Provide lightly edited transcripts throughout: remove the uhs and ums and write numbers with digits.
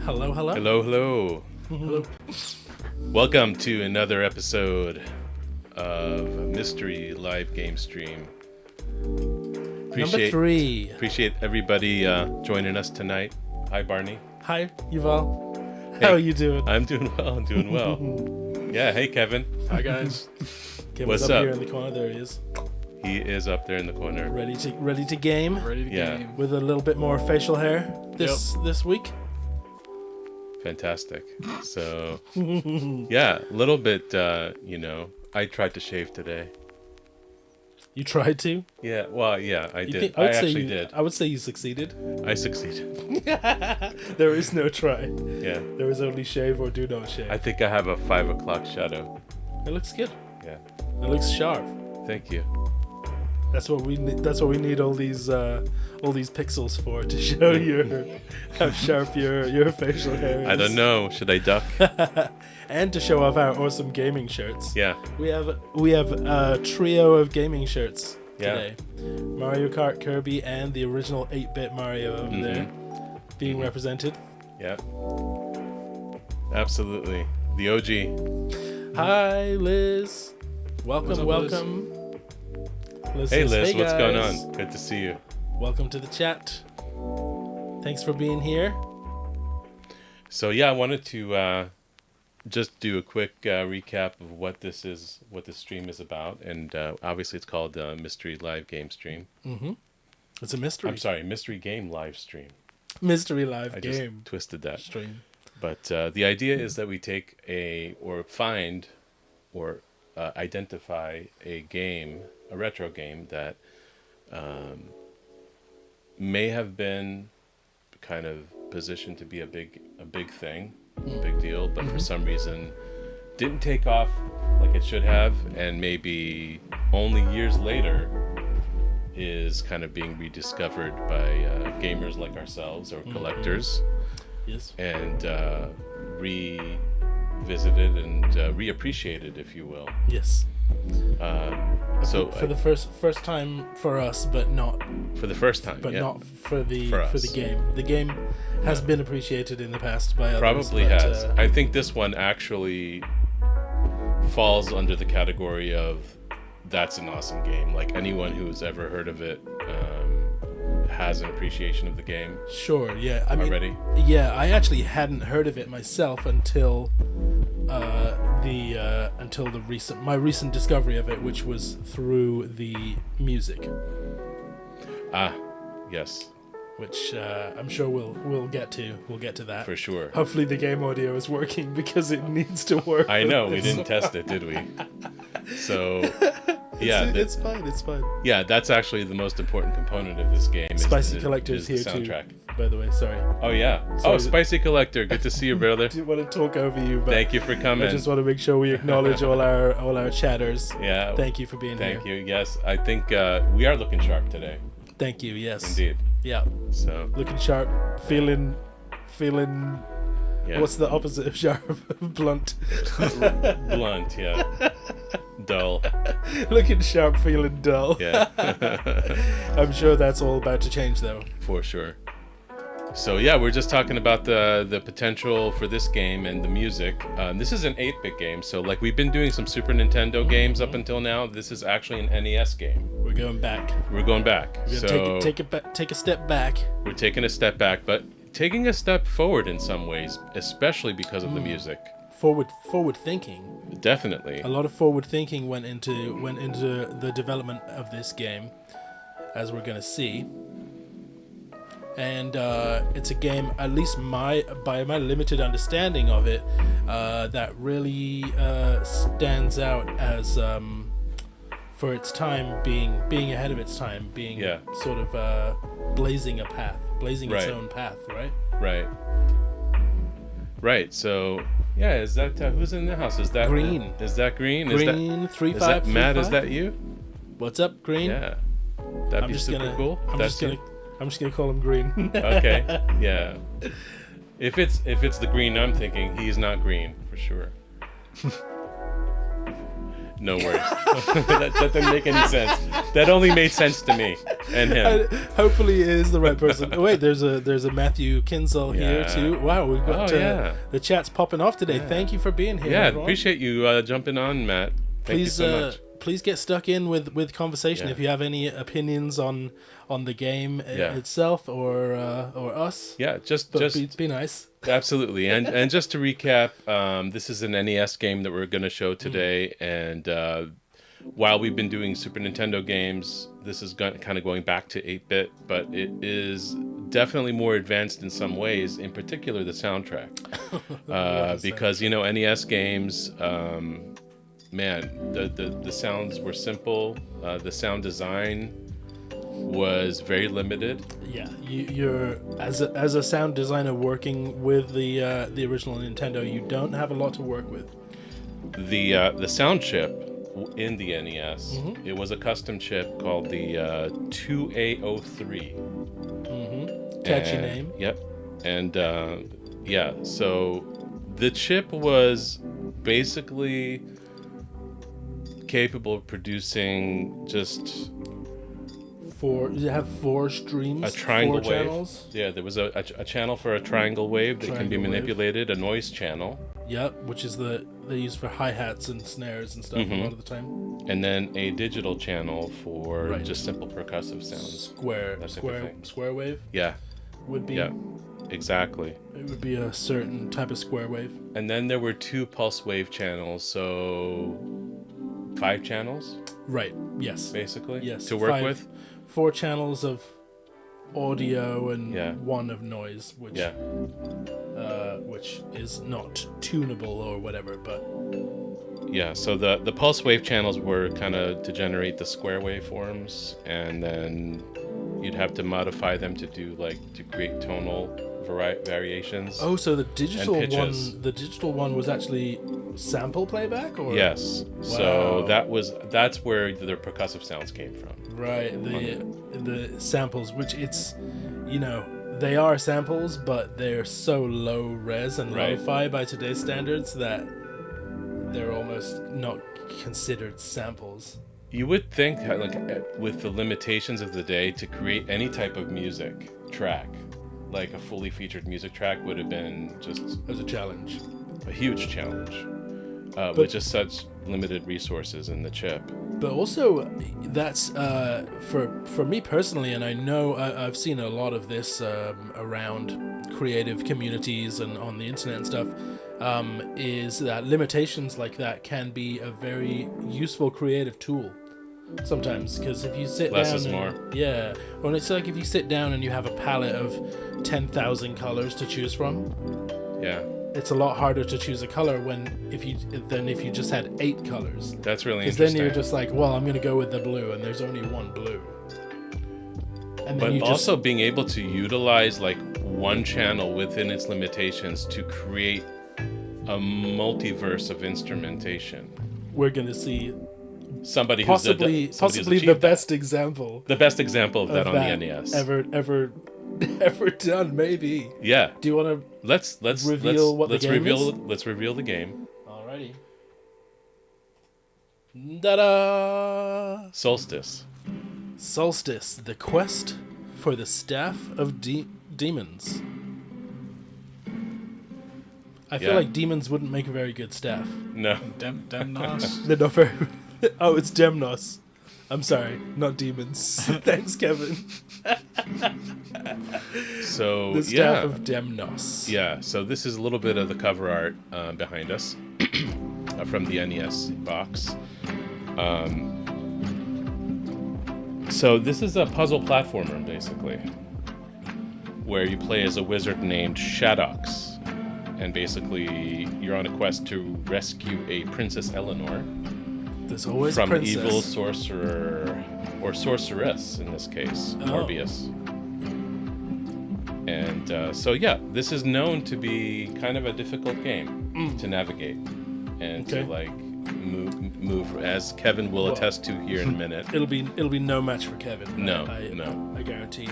Hello, hello. Hello, hello. Hello. Welcome to another episode of Mystery Live Game Stream. Number 3. Appreciate everybody joining us tonight. Hi, Barney. Hi, Yuval. Hey, How are you doing? I'm doing well. Yeah, hey, Kevin. Hi, guys. Kevin's What's up up? here in the corner. There he is. He is up there in the corner. Ready to game Ready to Yeah. game. with a little bit more facial hair this week. Fantastic. So, yeah, a little bit, I tried to shave today. You tried to? Yeah, well, yeah, I did. I I actually did. I would say you succeeded. I succeeded. There is no try. Yeah. There is only shave or do not shave. I think I have a 5 o'clock shadow. It looks good. Yeah. It looks sharp. Thank you. That's what we need. That's what we need all these pixels for, to show how sharp your facial hair is. I don't know. Should I duck? And to show off our awesome gaming shirts. Yeah. We have a trio of gaming shirts Yeah. today. Mario Kart, Kirby, and the original 8-bit Mario over there being represented. Yeah. Absolutely. The OG. Hi, Liz. Welcome, What's up, Liz? welcome. Liz Hey, says, Liz. "Hey, What's going guys. on? Good to see you. Welcome to the chat. Thanks for being here. So, yeah, I wanted to just do a quick recap of what this stream is about. And obviously it's called Mystery Live Game Stream. Mm-hmm. It's a mystery. I'm sorry, Mystery Game Live Stream. Mystery live I game just twisted that. stream. But the idea is that we take find or identify a retro game that may have been kind of positioned to be a big thing, a big deal, but for some reason didn't take off like it should have, and maybe only years later is kind of being rediscovered by gamers like ourselves or collectors. Yes. And revisited and reappreciated, if you will. Yes. So for the first time for us, but not for the first time, but yeah. not for the For for us. the game. The game has been appreciated in the past by others. Probably but, has. I think this one actually falls under the category of that's an awesome game. Like anyone who's ever heard of it has an appreciation of the game. Sure. Yeah. I mean, Already? Yeah. I actually hadn't heard of it myself until my recent discovery of it, which was through the music, Ah, yes, which I'm sure we'll get to. We'll get to that. for sure. Hopefully the game audio is working, because it needs to work. I for know, we this. didn't test it, did we? So, It's fine. It's fine. yeah, that's actually the most important component of this game. Spicy is Collector's the here soundtrack. too. By the way, sorry. Oh yeah. Sorry. Spicy Collector. Good to see you, brother. I didn't want to talk over you, but Thank you for coming. I just want to make sure we acknowledge all our chatters. Yeah. Thank you for being here. Thank you. Yes, I think we are looking sharp today. Thank you. Yes. Indeed. Yeah. So Looking sharp. Feeling. yeah. What's the opposite of sharp? Blunt. Blunt? Yeah. Dull. Looking sharp, feeling dull. Yeah. I'm sure that's all about to change, though. For sure. So yeah, we're just talking about the potential for this game and the music. This is an 8-bit game, so like we've been doing some Super Nintendo games up until now. This is actually an NES game. We're going back. We're going back. We're So gonna take a step back. we're taking a step back, but taking a step forward in some ways, especially because of the music. Forward thinking. Definitely. A lot of forward thinking went into the development of this game, as we're gonna see. And it's a game, at least by my limited understanding of it, that really stands out as for its time being ahead of its time, being sort of blazing its Right. own path, right? Right. So yeah, is that who's in the house? Is that Green? Is that Green? Green Is 35. that Matt? Is that you? What's up, Green? Yeah. That'd be super cool. I'm That's just gonna call him Green. Okay. Yeah. If it's the Green I'm thinking, he's not green for sure. No worries. That didn't make any sense. That only made sense to me and him. Hopefully it is the right person. Oh, wait, there's a Matthew Kinsell here Yeah. too. Wow, we've got the chat's popping off today. Yeah. Thank you for being here. Yeah, everyone. appreciate you jumping on, Matt. Thank you so much. Please get stuck in with conversation if you have any opinions on the game itself or us. Yeah, just be nice. Absolutely, and just to recap, this is an NES game that we're going to show today, and while we've been doing Super Nintendo games, this is kind of going back to 8-bit, but it is definitely more advanced in some ways, in particular the soundtrack, because NES games. Man, the sounds were simple. The sound design was very limited. Yeah, you're as a sound designer working with the original Nintendo, you don't have a lot to work with. The sound chip in the NES, it was a custom chip called the 2A03. Catchy name. Yep, and so the chip was basically capable of producing just you have 4 streams, a triangle 4 wave. channels. Yeah, there was a channel for a triangle wave that can be manipulated, a noise channel. Yep, which is they use for hi-hats and snares and stuff a lot of the time. And then a digital channel for just simple percussive sounds. Square wave. Yeah. Would be. Yeah. Exactly. It would be a certain type of square wave. And then there were 2 pulse wave channels, so 5 channels. Right. Yes. Basically. Yes. To work with. 4 channels of audio and 1 of noise, which is not tunable or whatever, but so the pulse wave channels were kind of to generate the square waveforms, and then you'd have to modify them to create tonal variations. Oh, so the digital one was actually sample playback, or yes. Wow. So that's where the percussive sounds came from. Right, the samples, which they are samples, but they're so low res and lo-fi by today's standards that they're almost not considered samples. You would think, with the limitations of the day, to create any type of music track, like a fully featured music track, would have been just as a challenge, a huge challenge, with just such limited resources in the chip. But also, that's for me personally, and I know I've seen a lot of this around creative communities and on the internet and stuff, is that limitations like that can be a very useful creative tool sometimes, because if you sit less down is more. Yeah, well, it's like if you sit down and you have a palette of 10,000 colors to choose from, it's a lot harder to choose a color if you just had 8 colors. That's really interesting. Because then you're just like, well, I'm going to go with the blue, and there's only one blue. And but also being able to utilize one channel within its limitations to create a multiverse of instrumentation. We're going to see somebody possibly the best example. The best example of that on the NES ever done, maybe. Yeah. Do you want to let's reveal what the game is? Let's reveal the game. Alrighty. Ta-da! Solstice, the quest for the staff of demons. I feel like demons wouldn't make a very good staff. No. Demnos. They're not very... Oh, it's Demnos. I'm sorry, not demons. Thanks, Kevin. So the staff of Demnos. Yeah, so this is a little bit of the cover art behind us from the NES box. So this is a puzzle platformer, basically, where you play as a wizard named Shadax, and basically you're on a quest to rescue a Princess Eleanor. There's always from a princess. Evil sorcerer, or sorceress in this case, Morbius. And this is known to be kind of a difficult game to navigate and to move, as Kevin will attest to here in a minute. It'll be no match for Kevin. No. I guarantee.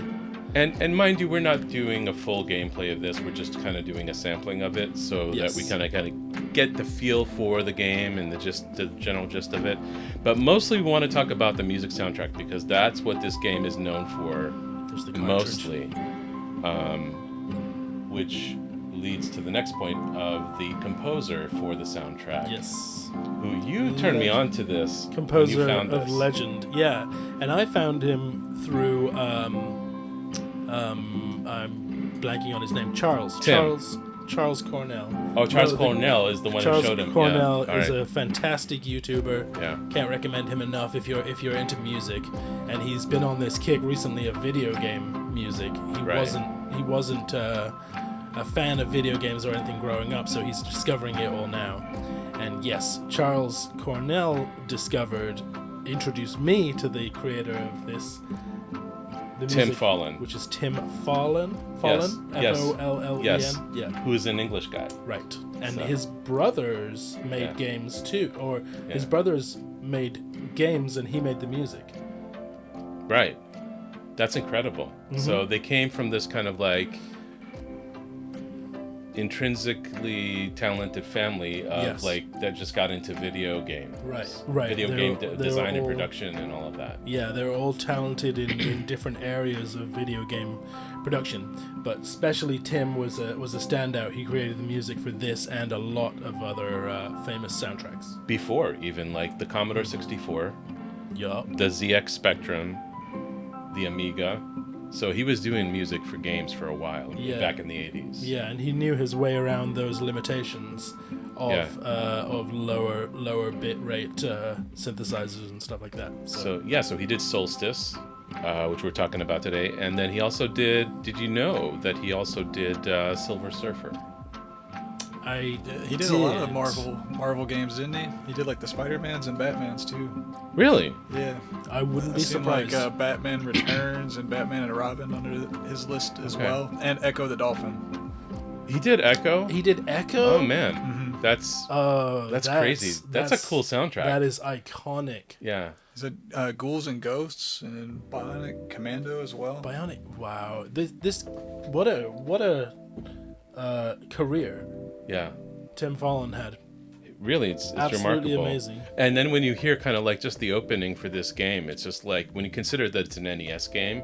And mind you, we're not doing a full gameplay of this. We're just kind of doing a sampling of it, so that we kind of get the feel for the game and the general gist of it. But mostly, we want to talk about the music soundtrack because that's what this game is known for, mostly. Which leads to the next point of the composer for the soundtrack. Yes. Who you turned me on to this. Composer when you found of this. legend. Yeah, and I found him through. I'm blanking on his name. Charles Cornell. Oh, Charles Cornell is the one who showed him. Charles Cornell is right. a fantastic YouTuber. Yeah. Can't recommend him enough if you're into music. And he's been on this kick recently of video game music. He wasn't a fan of video games or anything growing up, so he's discovering it all now. And yes, Charles Cornell introduced me to the creator of this. Tim Follin. Which is Tim Follin? Yes. F-O-L-L-E-N? Yes. Yeah. Who is an English guy. Right. And his brothers made games too. Or his brothers made games and he made the music. Right. That's incredible. Mm-hmm. So they came from this kind of like intrinsically talented family of like that just got into video game. Right. Video game design and production and all of that. Yeah, they're all talented in different areas of video game production, but especially Tim was a standout. He created the music for this and a lot of other famous soundtracks. Before even like the Commodore 64, yup, the ZX Spectrum, the Amiga. So he was doing music for games for a while, back in the 80s. Yeah, and he knew his way around those limitations of lower bit rate synthesizers and stuff like that. So he did Solstice, which we're talking about today, and then he also did you know that he also did Silver Surfer? He did a lot of Marvel games, didn't he? He did like the Spider-Mans and Batmans too. Really? Yeah. I wouldn't be surprised. Like Batman Returns and Batman and Robin under his list as well, and Echo the Dolphin. He did Echo? He did Echo? Oh man. Mm-hmm. That's crazy. That's a cool soundtrack. That is iconic. Yeah. He said Ghouls and Ghosts and Bionic Commando as well. Bionic. Wow. This what a career. Yeah. Tim Follin had. Really, it's absolutely remarkable. Amazing. And then when you hear kind of like just the opening for this game, it's just like when you consider that it's an NES game,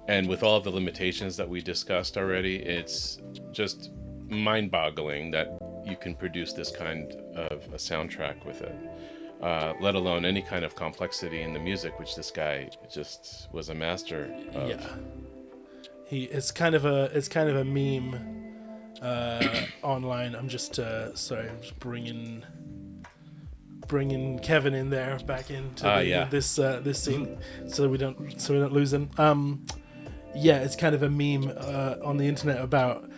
and with all of the limitations that we discussed already, it's just mind-boggling that you can produce this kind of a soundtrack with it. Let alone any kind of complexity in the music, which this guy just was a master of. Yeah. It's kind of a meme. Online. I'm just sorry. I'm just bringing Kevin in there back into this scene, so we don't lose him. It's kind of a meme on the internet about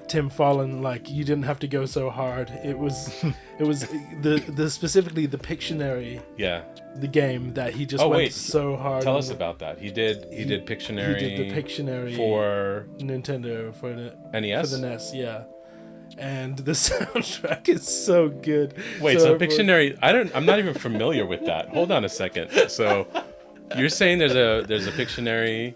Tim Follin. Like, you didn't have to go so hard. It was the specifically the Pictionary. Yeah. The game that he just went so hard. Tell us about that. He did Pictionary. He did the Pictionary for Nintendo for the NES. For the NES, yeah. And the soundtrack is so good. Wait, so Pictionary? I'm not even familiar with that. Hold on a second. So, you're saying there's a Pictionary?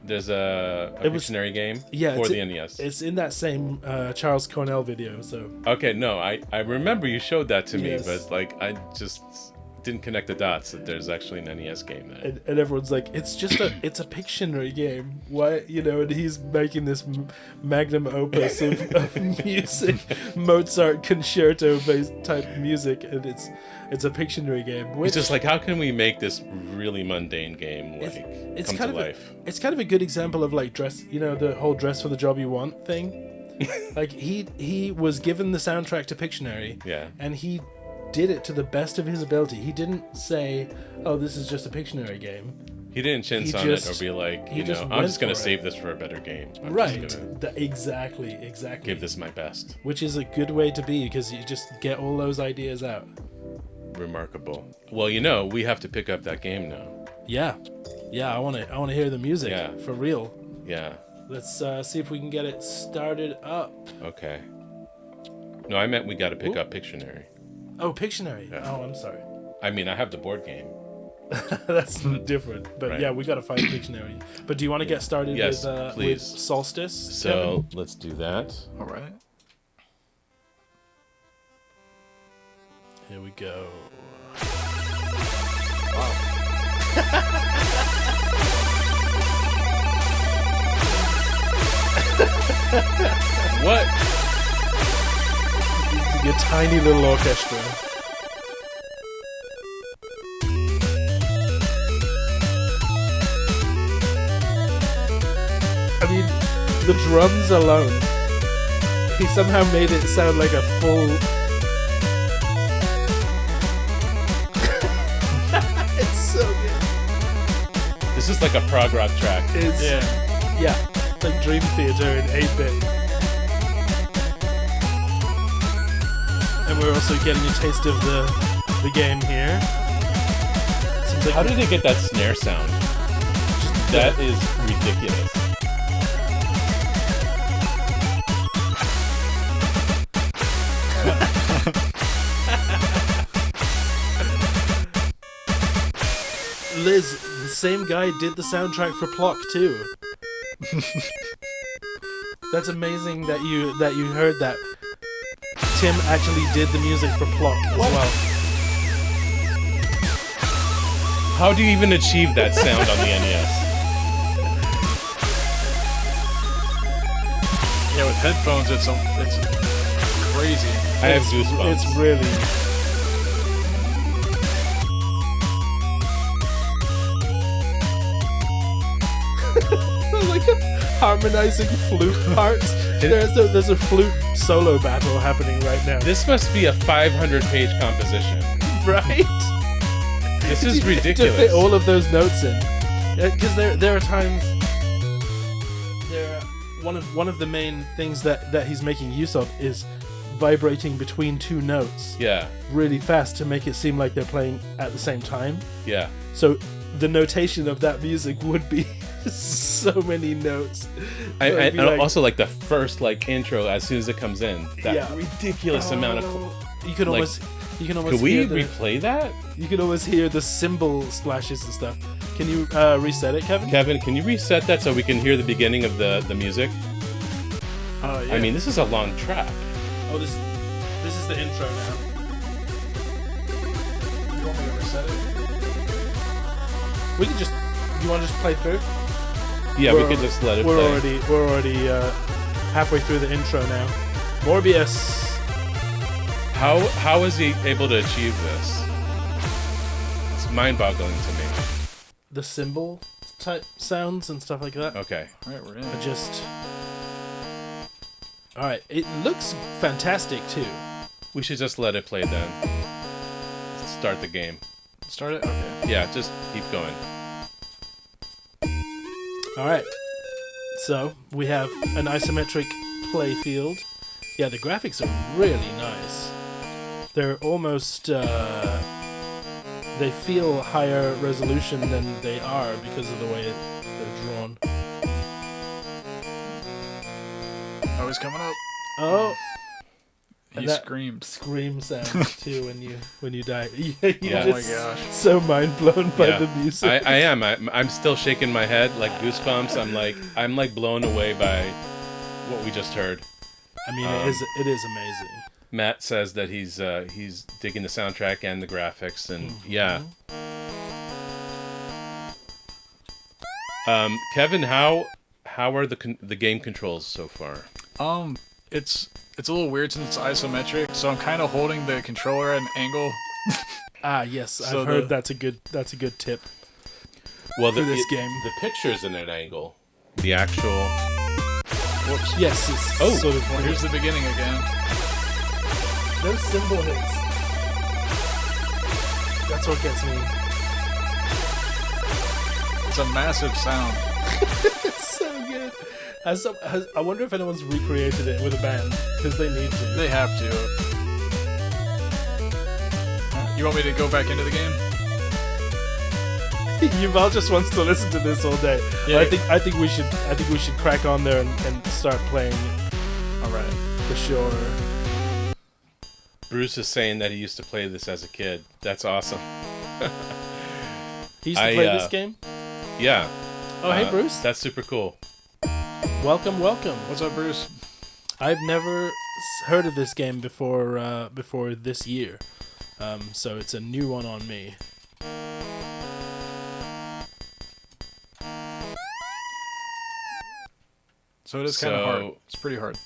There's a Pictionary game for the NES. It's in that same Charles Cornell video. So. Okay, no, I remember you showed that to me, but like I just didn't connect the dots that there's actually an NES game there. And everyone's like, it's a Pictionary game. Why, and he's making this magnum opus of music, Mozart concerto based type music, and it's a Pictionary game. It's just like, how can we make this really mundane game come to life? It's kind of a good example of like dress, the whole dress for the job you want thing. Like he was given the soundtrack to Pictionary, and he did it to the best of his ability. He didn't say, "Oh, this is just a Pictionary game." He didn't chintz on it or be like, I'm just going to save this for a better game. Exactly. Give this my best. Which is a good way to be, because you just get all those ideas out. Remarkable. Well, we have to pick up that game now. Yeah. I want to hear the music. Yeah. For real. Yeah. Let's see if we can get it started up. Okay. No, I meant we got to pick up Pictionary. Oh, Pictionary. Yeah. Oh, I'm sorry. I mean, I have the board game. That's different. But Right. yeah, we gotta find Pictionary. But do you want to get started Yes, with please. Solstice? So let's do that. All right. Kevin? Here we go. What? Your tiny little orchestra. I mean, the drums alone. He somehow made it sound like a full. It's so good. This is like a prog rock track. It's, yeah, it's like Dream Theater in 8-bit. And we're also getting a taste of the game here. Seems like How did they get that snare sound? That is ridiculous. Liz, the same guy did the soundtrack for Plock too. That's amazing that you heard that. Tim actually did the music for Plock as well. How do you even achieve that sound on the NES? Yeah, with headphones, it's crazy. I have goosebumps. It's really. Like harmonizing flute parts. There's a flute solo battle happening right now. This must be a 500-page composition. Right? This is To fit ridiculous. all of those notes in, because there are times. One of the main things that he's making use of is vibrating between two notes Yeah, really fast to make it seem like they're playing at the same time. yeah. So the notation of that music would be so many notes. And also like the first intro as soon as it comes in. That Yeah. ridiculous amount of. You can like, almost Could we hear the, replay that? you can always hear the cymbal splashes and stuff. Can you reset it, Kevin? Kevin, can you reset that so we can hear the beginning of the music? Yeah. I mean, this is a long track. Oh, this is the intro now. You want me to reset it? We can just. You want to just play through? Yeah, we could just let it play. We're already halfway through the intro now. Morbius. How is he able to achieve this? It's mind-boggling to me. The cymbal type sounds and stuff like that. Okay. All right, we're in. All right, it looks fantastic too. We should just let it play then. Start the game. Start it? Okay. Yeah, just keep going. All right, so we have an isometric play field. Yeah, the graphics are really nice. They're almost they feel higher resolution than they are because of the way they're drawn. Oh, he's coming up. Oh, He And that- screamed. scream sounds too when you die. You're Yeah. Oh my just gosh. so mind blown by Yeah. the music. I am. I'm still shaking my head like goosebumps. I'm like blown away by what we just heard. I mean, it is amazing. Matt says that he's digging the soundtrack and the graphics, and yeah. Kevin, how are the game controls so far? It's a little weird since it's isometric, so I'm kind of holding the controller at an angle. Ah, yes, So I've heard the- that's a good tip. Well, For this game. the picture's in an angle. The actual. Whoops. Yes, it's Oh. sort of Well, here's the beginning again. no cymbal hits. That's what gets me. It's a massive sound. It's so good. I wonder if anyone's recreated it with a band because they need to. They have to. You want me to go back into the game? Yuval just wants to listen to this all day. Yeah. I think we should crack on there and start playing it All right. for sure. Bruce is saying that he used to play this as a kid. That's awesome. He used to play this game? Yeah. Oh, hey, Bruce. That's super cool. Welcome. What's up, Bruce? I've never heard of this game before this year. So it's a new one on me. So it is kind of hard. It's pretty hard.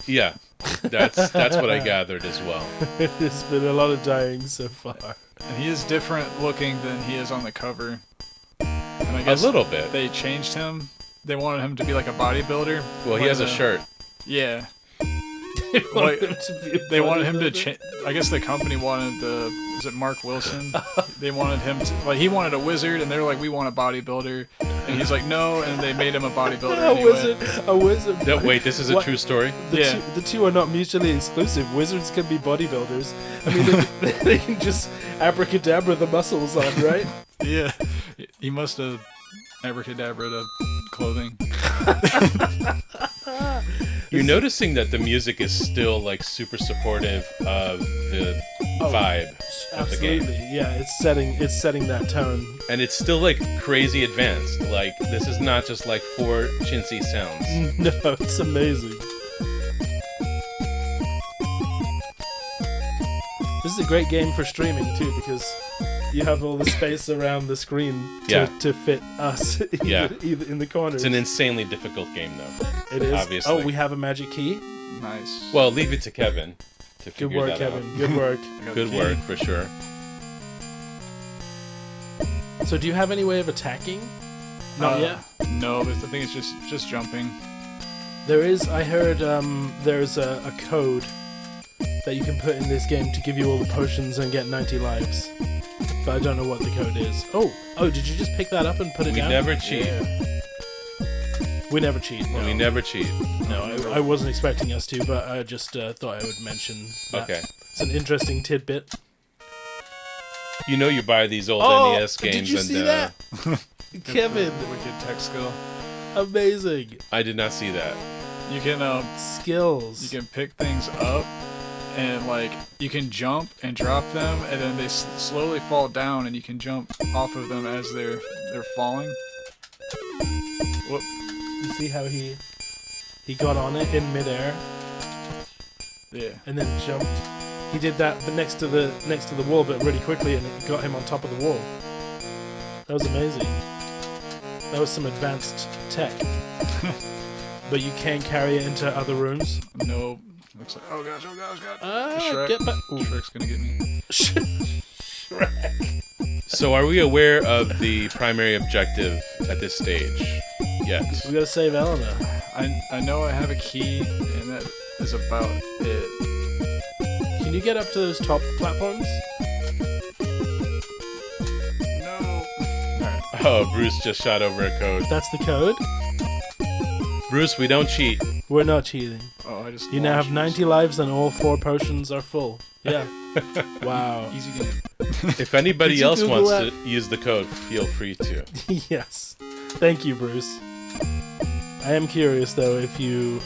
Yeah. That's what I gathered as well. There's been a lot of dying so far. And he is different looking than he is on the cover. And I guess a little bit. They changed him. They wanted him to be like a bodybuilder. Well, he has a shirt. Yeah. They wanted him to change. I guess the company wanted was it Mark Wilson? They wanted him to, like, he wanted a wizard, and they were like, we want a bodybuilder. And he's like, no, and they made him a bodybuilder anyway. A wizard. No, wait, this is a true story? The two are not mutually exclusive. Wizards can be bodybuilders. I mean, they can just abracadabra the muscles on, right? Yeah. He must have abracadabra the clothing. You're noticing that the music is still like super supportive of the vibe of the game. Absolutely, yeah. It's setting that tone, and it's still like crazy advanced. Like this is not just like 4 chintzy sounds. No, it's amazing. This is a great game for streaming too, because you have all the space around the screen to fit us either in the corners. It's an insanely difficult game, though. It is. Obviously. Oh, we have a magic key? Nice. Well, leave it to Kevin to figure Good work, that Kevin. out. Good work. Good work, for sure. So do you have any way of attacking? Not yet? No, I think it's just jumping. There is, I heard there's a code that you can put in this game to give you all the potions and get 90 lives. But I don't know what the code is. Oh, did you just pick that up and put it down? We never cheat. Yeah. We never cheat. No. We never cheat. No, I wasn't expecting us to, but I just thought I would mention that. Okay. It's an interesting tidbit. You know you buy these old NES games did you and see that? Kevin. Wicked tech skill. Amazing. I did not see that. You can skills. You can pick things up, and like you can jump and drop them, and then they slowly fall down, and you can jump off of them as they're falling. Whoop. You see how he got on it in midair? Yeah. And then jumped. He did that but next to the wall, but really quickly, and it got him on top of the wall. That was amazing. That was some advanced tech. But you can't carry it into other rooms. Nope. Looks like oh gosh. Shrek. Get back. Shrek's gonna get me. Shrek. So are we aware of the primary objective at this stage yet? We gotta save Eleanor. I know I have a key, and that is about it. Can you get up to those top platforms? No. Alright. Oh, Bruce just shot over a code. That's the code? Bruce, we don't cheat. We're not cheating. Oh, I just. You now have 90 lives and all 4 potions are full. Yeah. Wow. Easy game. If anybody else Google wants that? to use the code, feel free to. Yes. Thank you, Bruce. I am curious though if you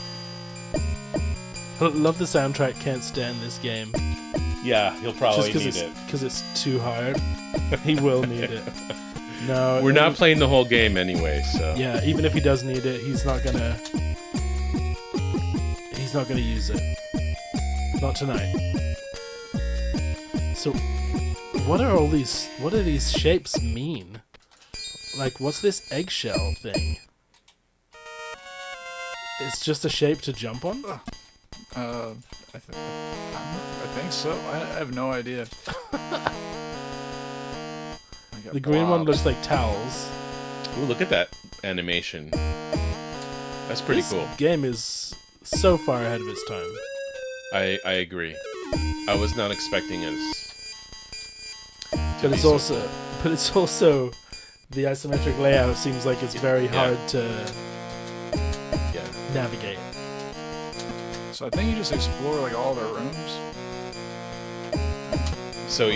love the soundtrack, can't stand this game. Yeah, he'll probably need Just it. because it's too hard. He will need it. No, We're not playing the whole game anyway, so. Yeah, even if he does need it, he's not gonna use it. Not tonight. So, what do these shapes mean? Like, what's this eggshell thing? It's just a shape to jump on? I think so. I have no idea. The green one looks like towels. Ooh, look at that animation. That's pretty cool. This game is so far ahead of its time. I agree. I was not expecting it. But it's also the isometric layout seems like it's very hard to navigate. So I think you just explore like all the rooms. So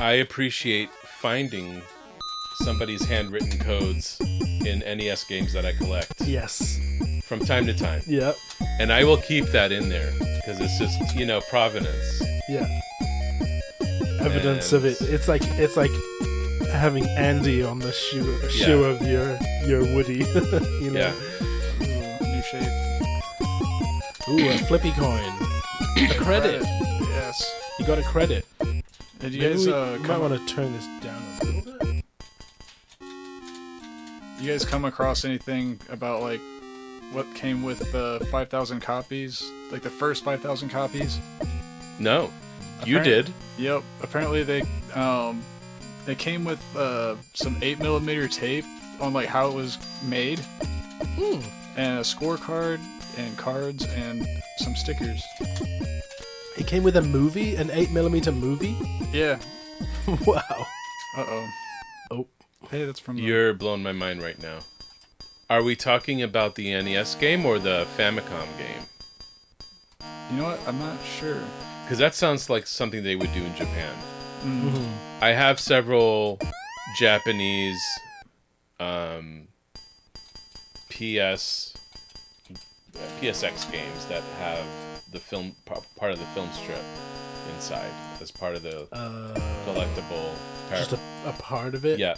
I appreciate finding somebody's handwritten codes in NES games that I collect. Yes. From time to time. Yep. And I will keep that in there because it's just, provenance. Yeah. evidence of it. It's like having Andy on the shoe of your Woody. You know? Yeah. Ooh, new shape. Ooh, a flippy coin. A credit. Yes. You got a credit. Did you Maybe guys we come might want to turn this down a little bit. You guys come across anything about like what came with the 5,000 copies? Like the first 5,000 copies? No, you did. Yep. Apparently they came with some 8mm tape on like how it was made, and a scorecard and cards and some stickers. It came with a movie, an 8mm movie. Yeah. Wow. Uh-oh. Oh. Hey, that's from. You're blowing my mind right now. Are we talking about the NES game or the Famicom game? You know what? I'm not sure. Because that sounds like something they would do in Japan. Mm. I have several Japanese PSX games that have the film part of the film strip inside as part of the collectible. Just a part of it. Yeah,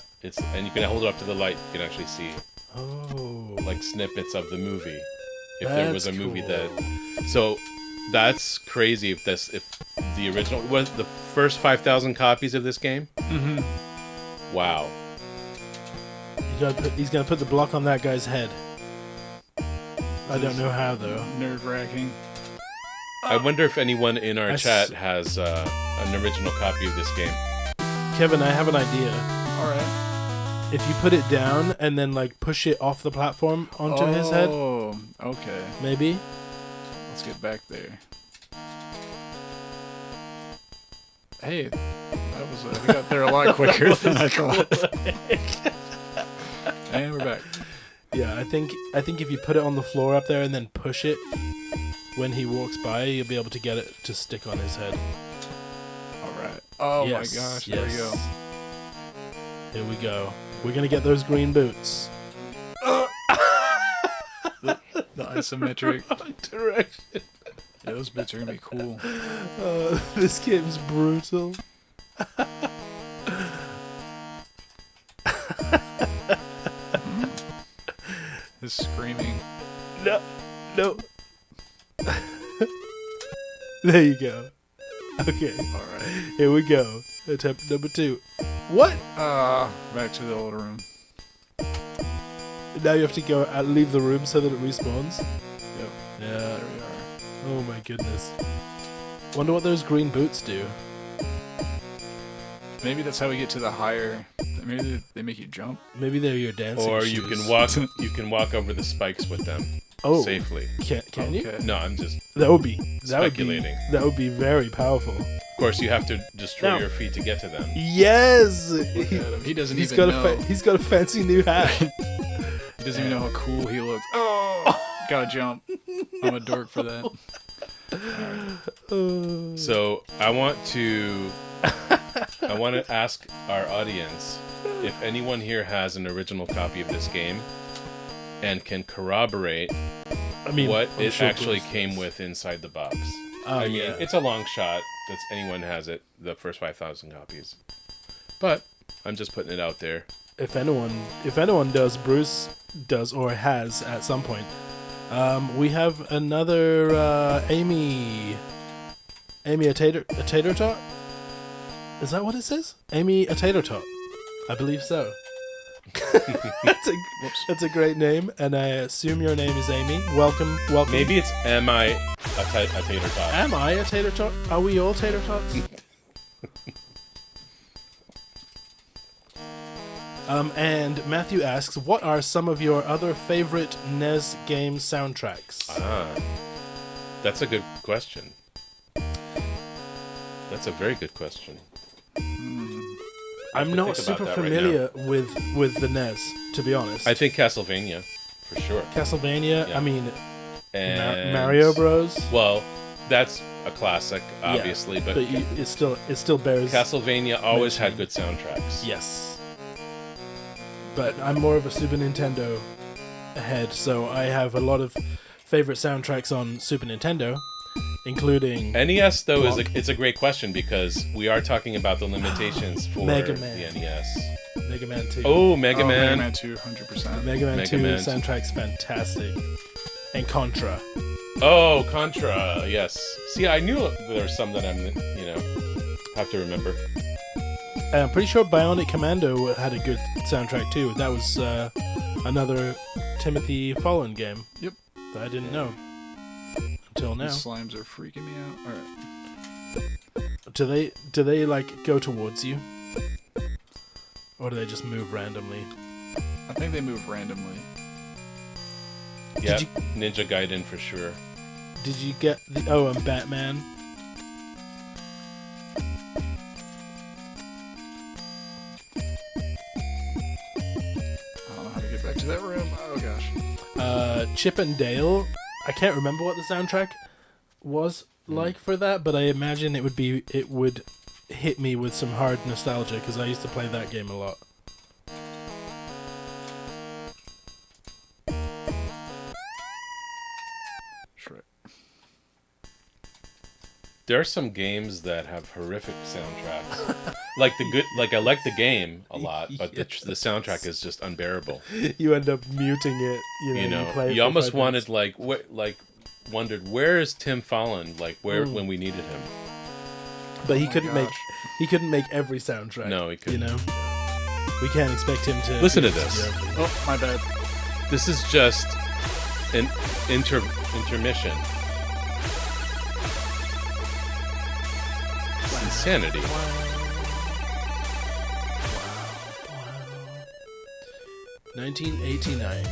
and you can hold it up to the light. You can actually see like snippets of the movie. If there was a movie cool. so that's crazy. If the original was the first 5,000 copies of this game. Mm-hmm. Wow. He's gonna put the block on that guy's head. I don't know how though. Nerve-wracking. I wonder if anyone in our chat has an original copy of this game. Kevin, I have an idea. All right. If you put it down and then like push it off the platform onto his head. Oh, okay. Maybe. Let's get back there. Hey, that was we got there a lot quicker than I thought. And we're back. Yeah, I think if you put it on the floor up there and then push it when he walks by, you'll be able to get it to stick on his head. All right. Oh Yes, my gosh! yes. There we go. Here we go. We're gonna get those green boots. The isometric Direction. Yeah, those bits are gonna be cool. This game's brutal. His screaming. No. There you go. Okay. All right. Here we go. Attempt number 2. What? Back to the old room. Now you have to go and leave the room so that it respawns. Yep. Yeah. There we are. Oh my goodness. Wonder what those green boots do. Maybe that's how we get to the higher. Maybe they make you jump. Maybe they're your dancing Or shoes. you can walk over the spikes with them safely. Can you? Okay. No, I'm just That would be speculating. That would be very powerful. Of course, you have to destroy No. your feet to get to them. Yes. Look at him. He doesn't He's even got know. he's got a fancy new hat. He doesn't even know how cool he looks. Oh, gotta jump. I'm a dork for that. So I want to ask our audience if anyone here has an original copy of this game and can corroborate what I'm it sure actually Bruce came does. with inside the box. Oh, I mean, yeah. it's a long shot that anyone has it, the first 5,000 copies. But I'm just putting it out there. If anyone does, Bruce does or has at some point. We have another Amy a tater tot. Is that what it says? Amy a tater tot. I believe so. That's a great name, and I assume your name is Amy. Welcome. Maybe it's Am I a Tater Tot? Am I a tater tot? Are we all tater tots? And Matthew asks, what are some of your other favorite NES game soundtracks? That's a good question. That's a very good question. I'm not think about super that right familiar with the NES, to be honest. I think Castlevania, for sure. Castlevania, Yeah. I mean, And Mario Bros. Well, that's a classic, obviously, Yeah, but it still bears. Castlevania always had mention. good soundtracks. Yes. But I'm more of a Super Nintendo head, so I have a lot of favorite soundtracks on Super Nintendo. including NES though Block. it's a great question because we are talking about the limitations for Mega the Man. NES. Mega Man 2. Oh, Mega Mega Man. Man 2, 100%. Mega Man Mega 2 Man. soundtrack's fantastic. And Contra. Oh, Contra. Yes. See, I knew there were some that have to remember. And I'm pretty sure Bionic Commando had a good soundtrack too. That was another Timothy Fallen game. Yep. That I didn't know until now. These slimes are freaking me out. Alright. Do they like go towards you? Or do they just move randomly? I think they move randomly. Yeah, you- Ninja Gaiden for sure. Did you get the and Batman? I don't know how to get back to that room. Oh gosh. Chip and Dale. I can't remember what the soundtrack was like for that, but I imagine it would hit me with some hard nostalgia because I used to play that game a lot. Shrek. There are some games that have horrific soundtracks. I like the game a lot, but the soundtrack is just unbearable. You end up muting it. Play it You for almost 5 wanted minutes. wondered where is Tim Fallon? When we needed him. But he my couldn't gosh. make every soundtrack. No, he couldn't. We can't expect him to. Listen to this. Oh, my bad. This is just an intermission. It's insanity. 1989.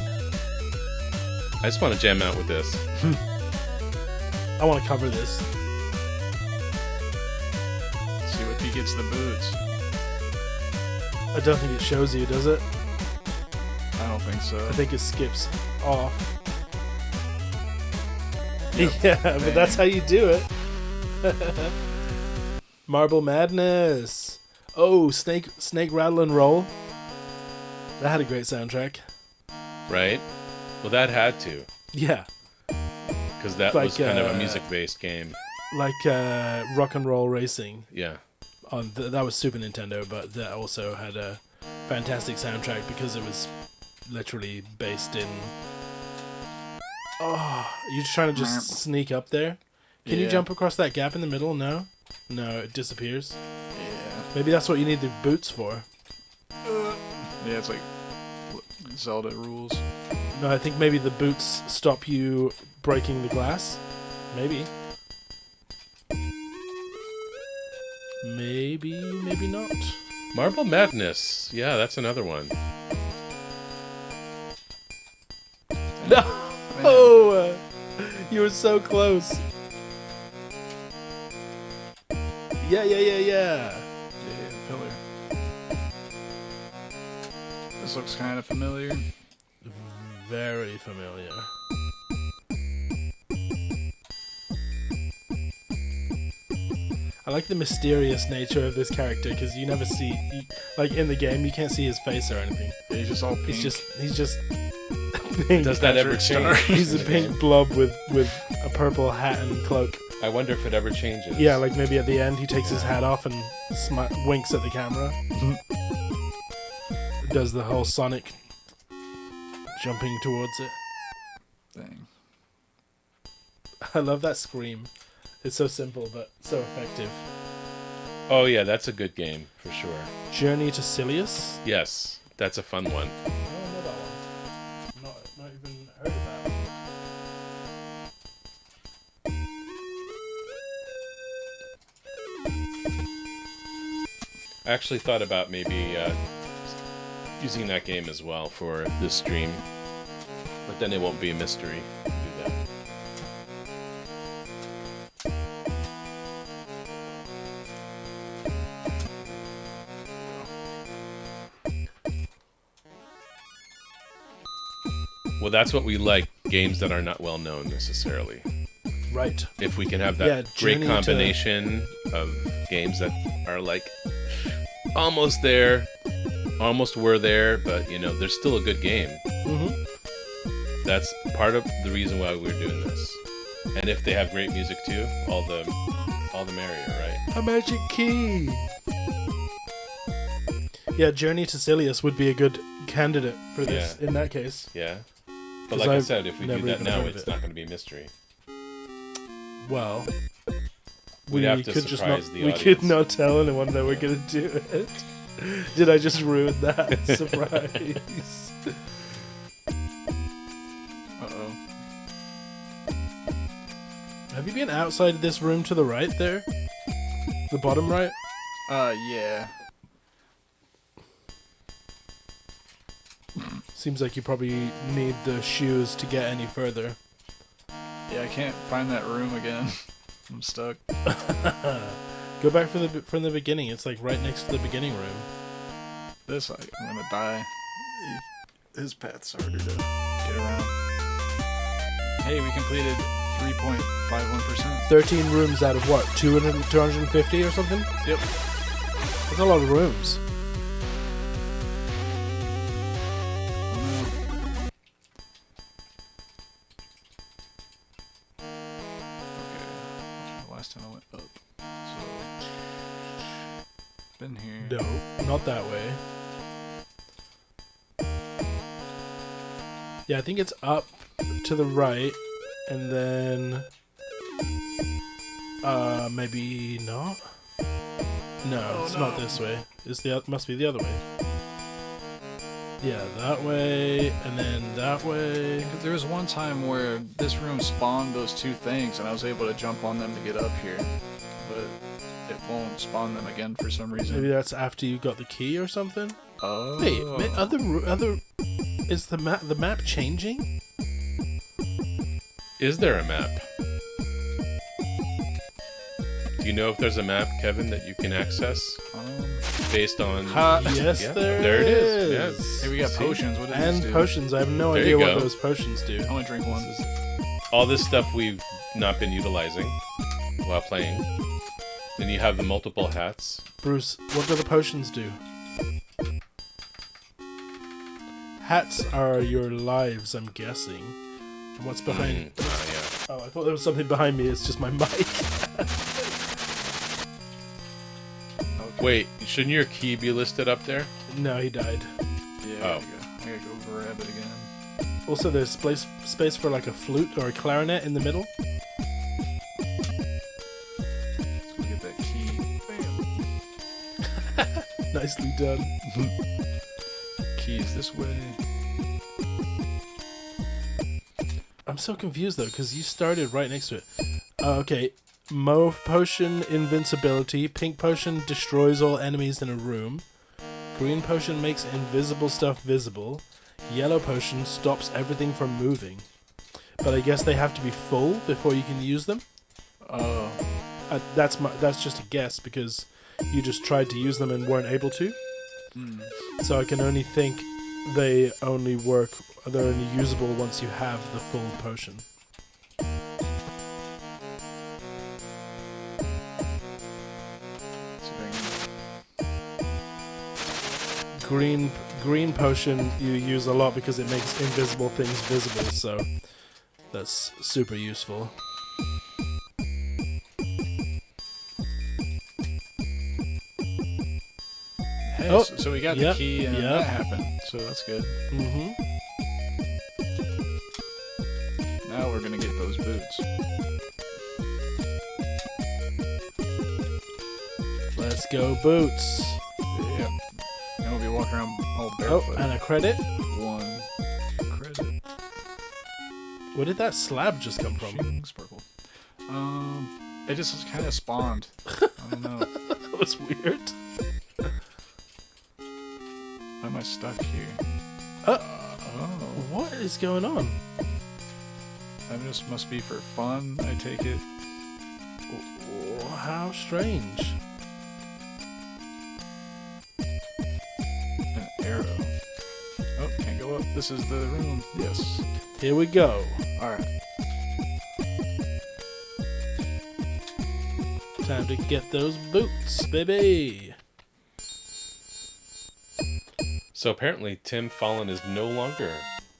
I just want to jam out with this. I want to cover this. See what he gets the boots. I don't think it shows you, does it? I don't think so. I think it skips off. Yep. Yeah, but that's how you do it. Marble Madness. Oh, Snake Rattle and Roll. That had a great soundtrack. Right? Well, that had to. Yeah, Because that Like, was kind of a music-based game. like Rock and Roll Racing. Yeah. That was Super Nintendo, but that also had a fantastic soundtrack because it was literally based in. Oh, you're trying to just sneak up there? Can you Yeah. jump across that gap in the middle? No, it disappears. Yeah. Maybe that's what you need the boots for. Yeah, it's like Zelda rules. No, I think maybe the boots stop you breaking the glass. Maybe. Maybe not. Marble Madness. Yeah, that's another one. No! Oh! You were so close. Yeah. Yeah, pillar. This looks kind of familiar. Very familiar. I like the mysterious nature of this character because you never see, like in the game, you can't see his face or anything. Yeah, he's just all pink. He's just pink. Does that ever Patrick change? Star. He's a pink blob with a purple hat and cloak. I wonder if it ever changes. Yeah, like maybe at the end he takes his hat off and winks at the camera. Does the whole Sonic jumping towards it. Thing. I love that scream. It's so simple but so effective. Oh, yeah, that's a good game, for sure. Journey to Silius? Yes, that's a fun one. I don't know that one. Not even heard of that. I actually thought about maybe using that game as well for this stream. But then it won't be a mystery to do that. Well, that's what we like, games that are not well known necessarily. Right. If we can have that Yeah, great Journey combination of games that are like almost there, almost were there, but you know, they're still a good game. Mm-hmm. That's part of the reason why we're doing this. And if they have great music too, all the merrier, right? A magic key. Yeah, Journey to Silius would be a good candidate for this. Yeah. In that case. Yeah. But 'Cause like I I've said, if we do never that even now, heard of it's it. not going to be a mystery. Well, We'd have to could just not. surprise the We audience. could not tell anyone that we're gonna do it. Did I just ruin that surprise? Uh-oh. Have you been outside this room to the right there? The bottom right? Yeah. Seems like you probably need the shoes to get any further. Yeah, I can't find that room again. I'm stuck. Go back from the beginning. It's like right next to the beginning room. This, I'm gonna die. His path's harder to get around. Hey, we completed 3.51%. 13 rooms out of what? 250 or something? Yep. That's a lot of rooms. Last time I went up. So, been here. No, not that way. Yeah, I think it's up to the right, and then maybe not. No, it's not this way. It's must be the other way. Yeah, that way, and then that way. Because there was one time where this room spawned those two things, and I was able to jump on them to get up here, but it won't spawn them again for some reason. Maybe that's after you got the key or something. Oh. Wait, other. Is the map changing? Is there a map? Do you know if there's a map, Kevin, that you can access based on? Yes, Yeah, there it is. Yes. Hey, we got See? potions. What does And this do? potions. I have no There idea you what go. those potions do. I want to drink one. All this stuff we've not been utilizing while playing. Then you have the multiple hats. Bruce, what do the potions do? Hats are your lives, I'm guessing. And what's behind? Yeah. Oh, I thought there was something behind me. It's just my mic. Wait, shouldn't your key be listed up there? No, he died. Yeah, Oh. I gotta go grab it again. Also, there's space for like a flute or a clarinet in the middle. Let's go get that key. Bam. Nicely done. Keys this way. I'm so confused though, because you started right next to it. Okay, mauve potion invincibility. Pink potion destroys all enemies in a room. Green potion makes invisible stuff visible. Yellow potion stops everything from moving. But I guess they have to be full before you can use them. Oh. That's just a guess because you just tried to use them and weren't able to. So I can only think they're only usable once you have the full potion. Green potion you use a lot because it makes invisible things visible, so that's super useful. Hey, Oh, so we got yep, the key and yep. that happened, so that's good. Mm-hmm. Now we're gonna get those boots. Let's go, boots. Yeah. And we'll be walking around all Oh, barefoot. and a credit. 1 credit. Where did that slab just come from? Shing sparkle. It just kind of spawned. I don't know. That was weird. Why am I stuck here? Oh, Oh. what is going on? That just must be for fun, I take it. Oh, how strange. An arrow. Oh, can't go up. This is the room. Yes. Here we go. Alright. Time to get those boots, baby. So apparently Tim Fallon is no longer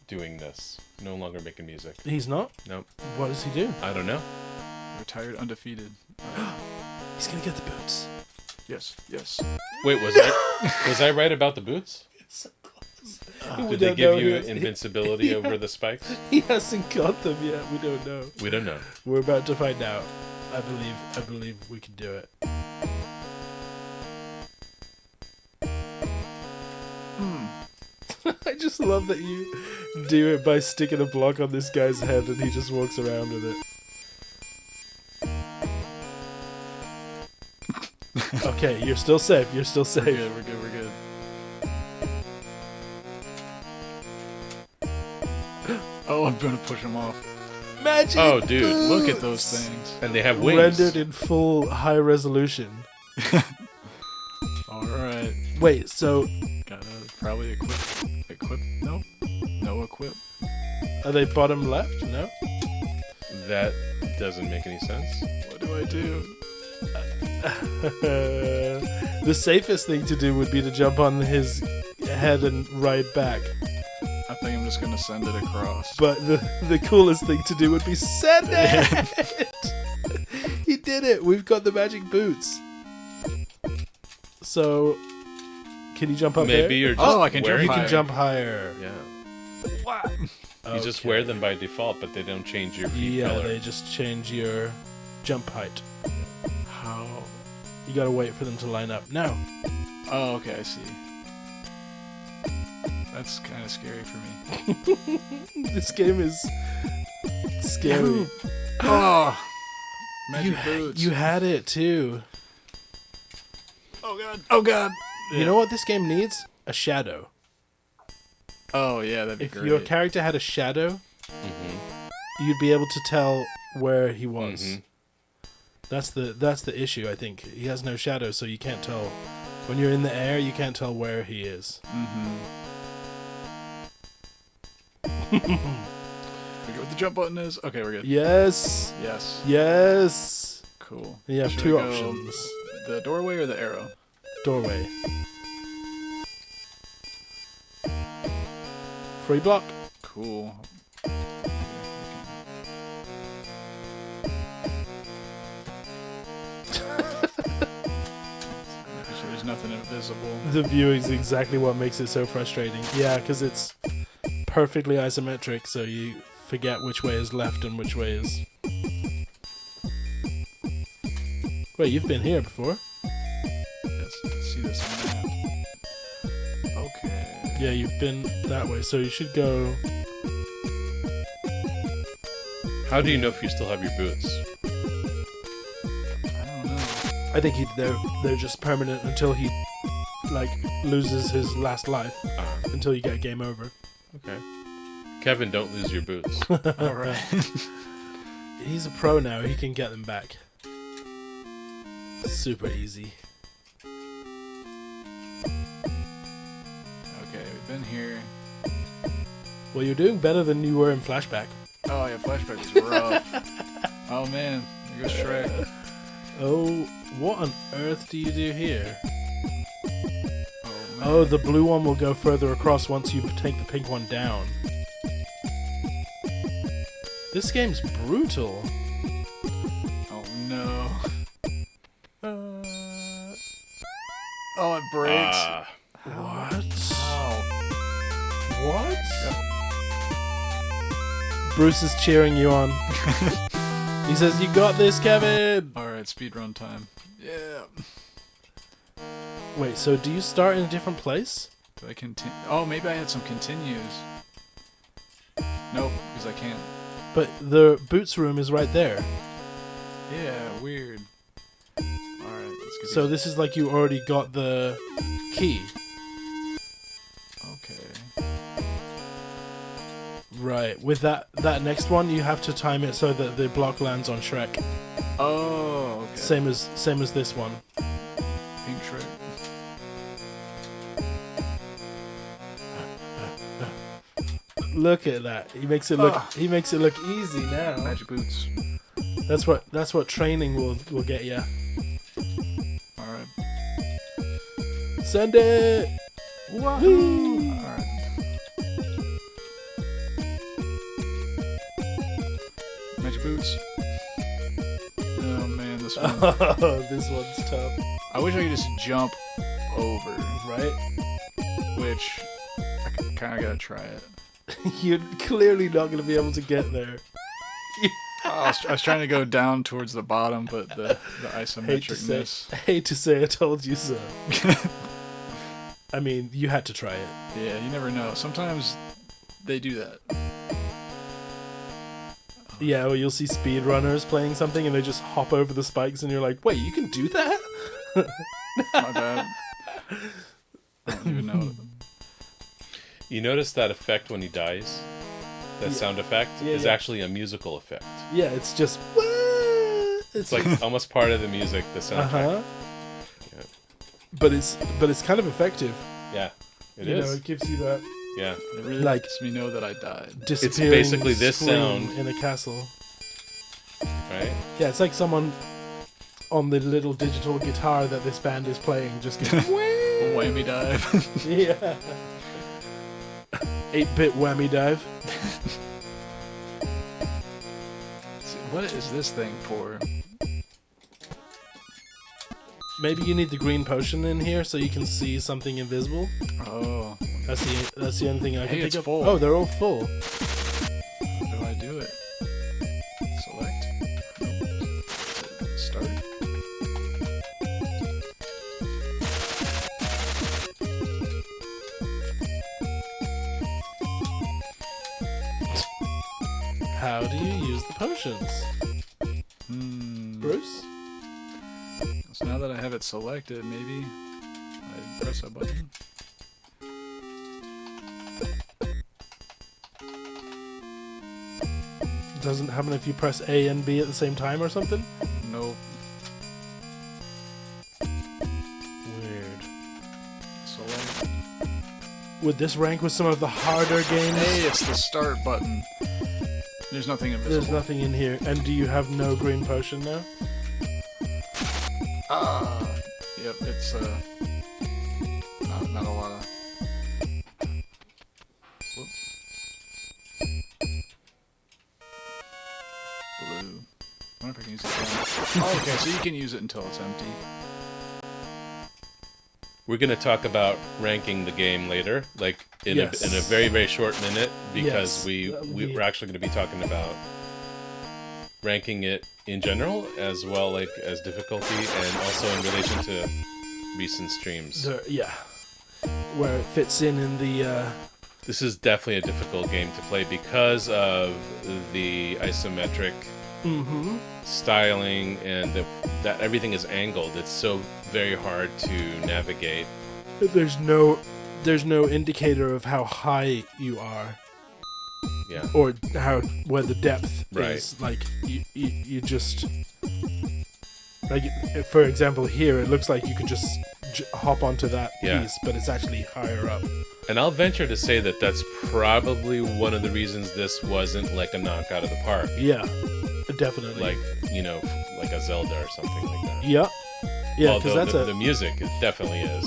doing this. No longer making music. He's not? Nope. What does he do? I don't know. Retired undefeated. He's gonna get the boots. Yes. Wait, was I right about the boots? So close. Did they give you invincibility over the spikes? He hasn't got them yet. We don't know. We don't know. We're about to find out. I believe we can do it. I just love that you do it by sticking a block on this guy's head and he just walks around with it. Okay, you're still safe. You're still safe. We're good. Oh, I'm gonna push him off. Magic. Oh, dude, boots! Look at those things. And they have wings. Rendered in full high resolution. Alright. Wait, so Gotta probably equip. Nope. No equip. are they bottom left? No. That doesn't make any sense. What do I do? The safest thing to do would be to jump on his head and ride back. I think I'm just gonna send it across. But the coolest thing to do would be send it! He did it! We've got the magic boots. So, can you jump up there? Maybe you're just I can jump wearing You higher. can jump higher. Yeah. What? You just wear them by default, but they don't change your feet Yeah, color. they just change your jump height. How? You gotta wait for them to line up. Now, Oh, okay, I see. That's kind of scary for me. this game is scary. Oh! Magic boots. You had it too. Oh god! You know what this game needs? A shadow. Oh yeah, that'd be If great. your character had a shadow, you'd be able to tell where he was. Mhm. That's the issue, I think. He has no shadow, so you can't tell. When you're in the air, you can't tell where he is. Forget what the jump button is. Okay, we're good. Yes. Yes. Yes. Cool. You have Should two I go options. The doorway or the arrow? Doorway. Free block. Cool. So there's nothing invisible. The viewing is exactly what makes it so frustrating. Yeah, because it's perfectly isometric, so you forget which way is left and which way is... Wait, you've been here before? Let's see this map. Okay. Yeah, you've been that way, so you should go... How do you know if you still have your boots? I don't know. I think they're just permanent until he, like, loses his last life. Until you get game over. Okay. Kevin, don't lose your boots. Alright. He's a pro now, he can get them back. Super easy. Okay, we've been here. Well, you're doing better than you were in Flashback. Oh yeah, flashback was rough. Oh man, there goes Shrek. Oh, what on earth do you do here? Oh man. Oh, the blue one will go further across once you take the pink one down. This game's brutal. Oh no. Oh, it breaks. What? Ow. What? Bruce is cheering you on. He says, "You got this, Kevin!" Alright, speedrun time. Yeah. Wait, so do you start in a different place? Do I continue? Oh, maybe I had some continues. Nope, because I can't. But the boots room is right there. Yeah, weird. Alright, let's get So these. this is like you already got the key. Okay. Right. With that next one, you have to time it so that the block lands on Shrek. Oh, okay. Same as this one. Pink Shrek. Look at that. He makes it look easy now. Magic boots. That's what training will get you. Alright. Send it. Wahoo! Alright. this one. Oh, this one's tough. I wish I could just jump over, Right? which I kind of gotta try it. You're clearly not going to be able to get there. I was trying to go down towards the bottom, but the isometricness. Hate to say I told you so. I mean, you had to try it. Yeah, you never know. Sometimes they do that. Yeah, well, you'll see speedrunners playing something and they just hop over the spikes and you're like, wait, you can do that? My bad. I don't even know. You notice that effect when he dies? That sound effect is actually a musical effect. Yeah, it's just... It's like almost part of the music, the soundtrack. Uh-huh. Yeah. But it's kind of effective. Yeah, it you is. know, it gives you that Yeah. It really Like- lets me know that I died. disappearing basically this scream sound. in a castle. Right? Yeah, it's like someone on the little digital guitar that this band is playing just goes, Whammy dive. yeah. 8-bit whammy dive. What is this thing for? Maybe you need the green potion in here so you can see something invisible. Oh, That's the only thing I can Hey, think it's of. full. Oh, they're all full. how do I do it? Select. Start. How do you use the potions, Bruce? So now that I have it selected, maybe I press a button. Doesn't happen if you press A and B at the same time or something? Nope. Weird. Select. Would this rank with some of the harder games? Hey, it's the start button. There's nothing invisible. There's nothing in here. And do you have no green potion now? Yep, it's not a lot of. Whoop. Blue. I wonder if I can use it again. Oh, okay, so you can use it until it's empty. We're going to talk about ranking the game later, like in Yes. a very, very short minute, because Yes. we're actually going to be talking about ranking it in general, as well like as difficulty, and also in relation to recent streams. Yeah. Where it fits in the... This is definitely a difficult game to play because of the isometric styling and that everything is angled. It's so very hard to navigate. There's no indicator of how high you are. Yeah. Or where the depth Right. is. Like, you just... Like, for example, here, it looks like you could just hop onto that piece, but it's actually higher up. And I'll venture to say that that's probably one of the reasons this wasn't like a knockout of the park. Yeah, definitely. Like, you know, like a Zelda or something like that. Yeah. Yeah, because Although that's the music, it definitely is.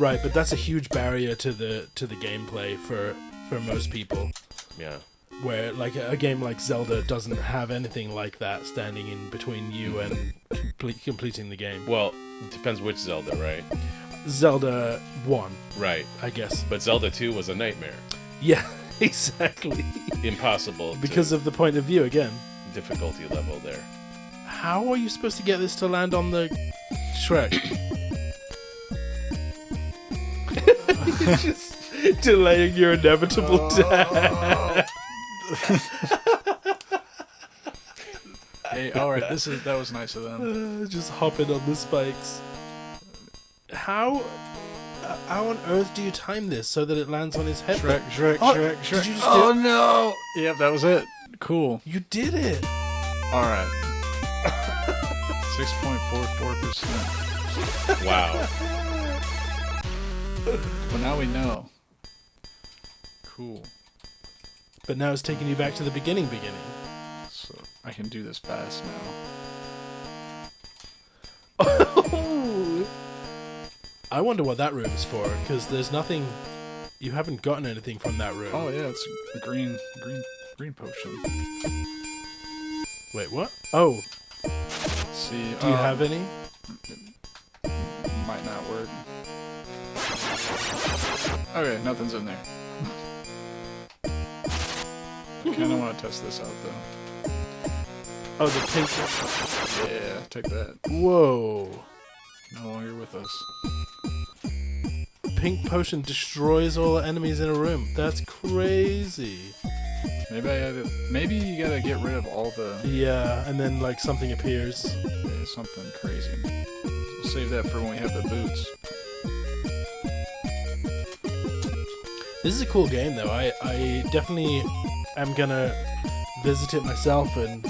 Right, but that's a huge barrier to the gameplay for most people. Yeah. Where like a game like Zelda doesn't have anything like that standing in between you and completing the game. Well, it depends which Zelda, right? Zelda 1, Right. I guess. But Zelda 2 was a nightmare. Yeah, exactly. Impossible. Because of the point of view again. Difficulty level there. How are you supposed to get this to land on the Shrek? You're just delaying your inevitable death. Hey, alright, that was nice of them. Just hopping on the spikes. How on earth do you time this so that it lands on his head? Shrek. Did you just Oh no! Yep, that was it. Cool. You did it. Alright. 6.44%. Wow. Well, now we know. Cool. But now it's taking you back to the beginning. So I can do this fast now. Oh, I wonder what that room is for, because there's nothing. You haven't gotten anything from that room. Oh yeah, it's a green potion. Wait, what? Oh, see. Do you have any? Might not work. Okay, nothing's in there. I kind of want to test this out, though. Oh, the pink. Yeah, take that. Whoa. No longer with us. Pink potion destroys all enemies in a room. That's crazy. Maybe I have it. Maybe you gotta get rid of all the. Yeah, and then like something appears. Yeah, something crazy. We'll save that for when we have the boots. This is a cool game, though. I definitely am gonna visit it myself and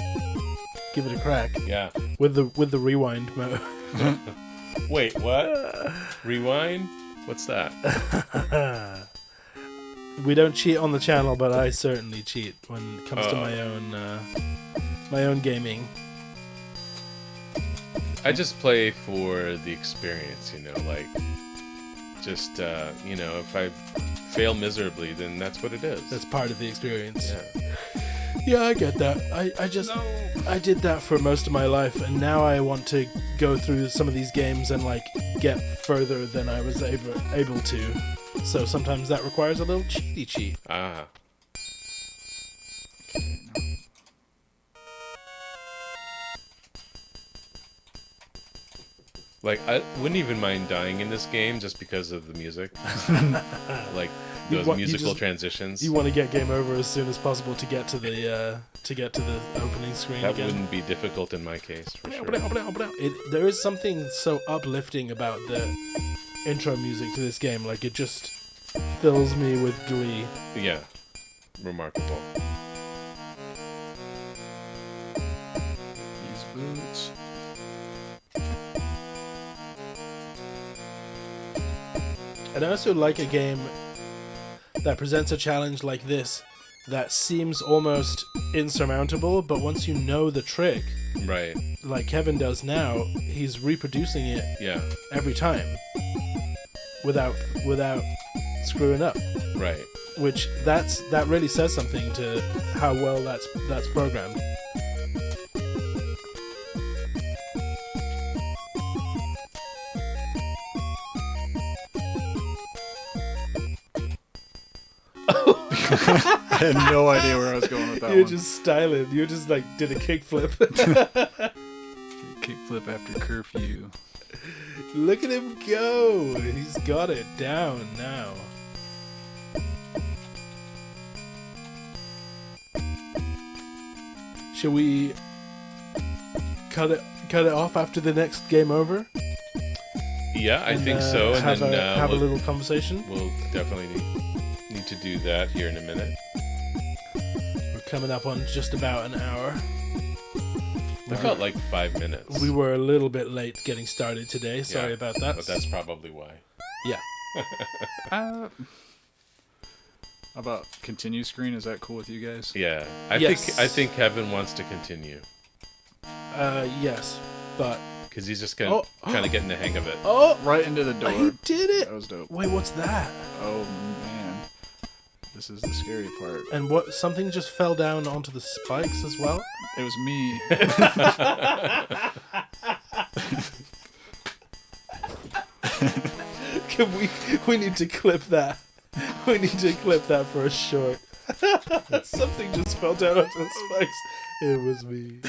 give it a crack. Yeah. With the rewind mode. Wait, what? Rewind? What's that? We don't cheat on the channel, but I certainly cheat when it comes to my own gaming. I just play for the experience, like, just, if I fail miserably, then that's what it is. That's part of the experience. Yeah. Yeah, I get that. I did that for most of my life, and now I want to go through some of these games and like get further than I was able to. So sometimes that requires a little cheaty cheat. Ah. Like, I wouldn't even mind dying in this game just because of the music. Like, those musical transitions. You want to get game over as soon as possible to get to the opening screen that again. Wouldn't be difficult in my case, for sure. There is something so uplifting about the intro music to this game. Like, it just fills me with glee. Yeah. Remarkable. These boots. And I also like a game that presents a challenge like this that seems almost insurmountable, but once you know the trick, right, like Kevin does now, he's reproducing it every time without screwing up. Right. Which that really says something to how well that's programmed. I had no idea where I was going with that You're one. just styling. You just like did a kickflip. Kickflip after curfew. Look at him go. He's got it down now. Shall we cut it off after the next game over? Yeah, I think so. And have then a little conversation. We'll definitely need to do that here in a minute. We're coming up on just about an hour. We felt like 5 minutes. We were a little bit late getting started today. Sorry about that. But that's probably why. Yeah. How about continue screen? Is that cool with you guys? Yeah. I think Kevin wants to continue. Yes, but because he's just kind of getting the hang of it. Oh, right into the door. He did it. That was dope. Wait, what's that? Oh man, this is the scary part. And what? Something just fell down onto the spikes as well. It was me. We need to clip that. We need to clip that for a short. Something just fell down onto the spikes. It was me.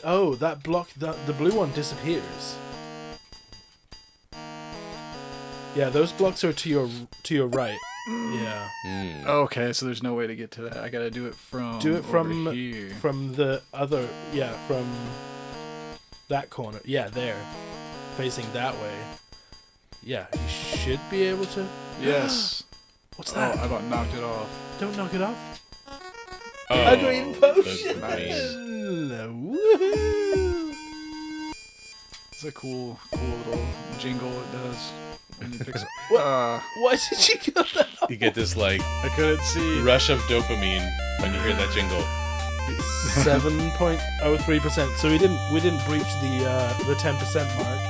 Oh, that block, the blue one disappears. Yeah, those blocks are to your right. Yeah. Mm. Okay, so there's no way to get to that. I gotta do it from. over here. From the other. Yeah, from that corner. Yeah, there, facing that way. Yeah, you should be able to. Yes. What's that? Oh, I about knocked it off. Don't knock it off. Oh, A green potion. Nice. Woohoo! It's a cool little jingle it does when you pick. Why did you get that? You get this like I couldn't see. rush of dopamine when you hear that jingle. 7.03%. So we didn't breach the 10% mark.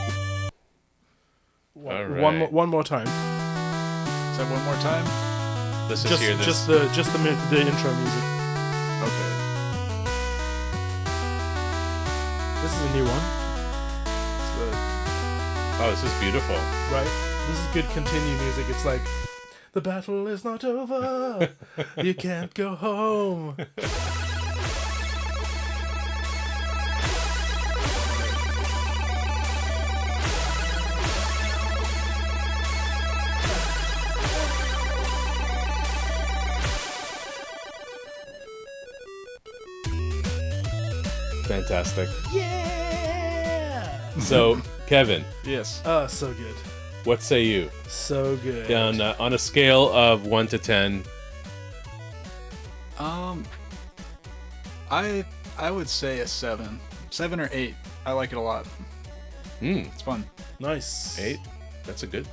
All right. One more time. Is that one more time? Let's hear this. Just the intro music. Okay. This is a new one, It's the Oh, this is beautiful. right? This is good continue music. It's like, the battle is not over. You can't go home. Fantastic. Yeah. So, Kevin, yes. Oh, so good. what say you? So good. On a scale of 1 to 10, I would say a 7, 7 or 8. I like it a lot. It's fun. Nice. 8? That's a good